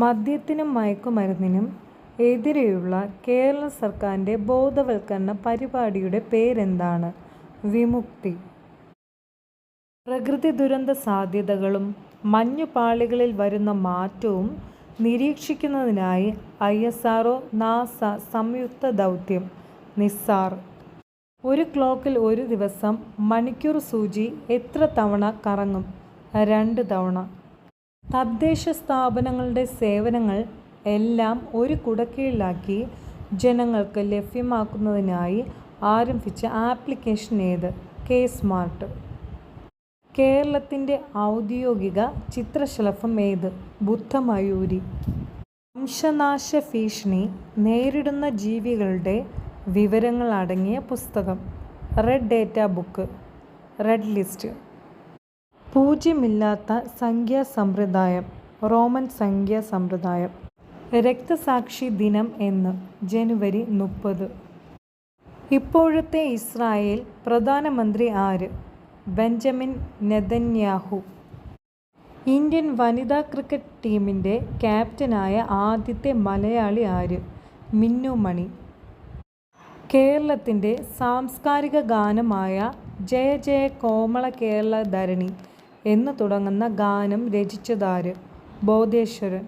മദ്യത്തിനും മയക്കുമരുന്നിനും എതിരെയുള്ള കേരള സർക്കാരിൻ്റെ ബോധവൽക്കരണ പരിപാടിയുടെ പേരെന്താണ്? വിമുക്തി. പ്രകൃതി ദുരന്ത സാധ്യതകളും മഞ്ഞുപാളികളിൽ വരുന്ന മാറ്റവും നിരീക്ഷിക്കുന്നതിനായി ISRO നാസ സംയുക്ത ദൗത്യം നിസാർ. ഒരു ക്ലോക്കിൽ ഒരു ദിവസം മണിക്കൂർ സൂചി എത്ര തവണ കറങ്ങും? 2 തവണ. തദ്ദേശ സ്ഥാപനങ്ങളുടെ സേവനങ്ങൾ എല്ലാം ഒരു കുടക്കീഴിലാക്കി ജനങ്ങൾക്ക് ലഭ്യമാക്കുന്നതിനായി ആരംഭിച്ച ആപ്ലിക്കേഷൻ ഏത്? K-സ്മാർട്ട്. കേരളത്തിൻ്റെ ഔദ്യോഗിക ചിത്രശലഭം ഏത്? ബുദ്ധമയൂരി. വംശനാശ ഭീഷണി നേരിടുന്ന ജീവികളുടെ വിവരങ്ങൾ അടങ്ങിയ പുസ്തകം? Red data book. Red list. പൂജ്യമില്ലാത്ത സംഖ്യാസമ്പ്രദായം? റോമൻ സംഖ്യാസമ്പ്രദായം. രക്തസാക്ഷി ദിനം എന്ന്? ജനുവരി 30. ഇപ്പോഴത്തെ ഇസ്രായേൽ പ്രധാനമന്ത്രി ആര്? Benjamin Netanyahu. ഇന്ത്യൻ വനിതാ ക്രിക്കറ്റ് ടീമിൻ്റെ ക്യാപ്റ്റനായ ആദ്യത്തെ മലയാളി ആര്? മിന്നു മണി. കേരളത്തിൻ്റെ സാംസ്കാരിക ഗാനമായ ജയ ജയ കോമള കേരള ധരണി എന്ന് തുടങ്ങുന്ന ഗാനം രചിച്ചതാര്? ബോധേശ്വരൻ.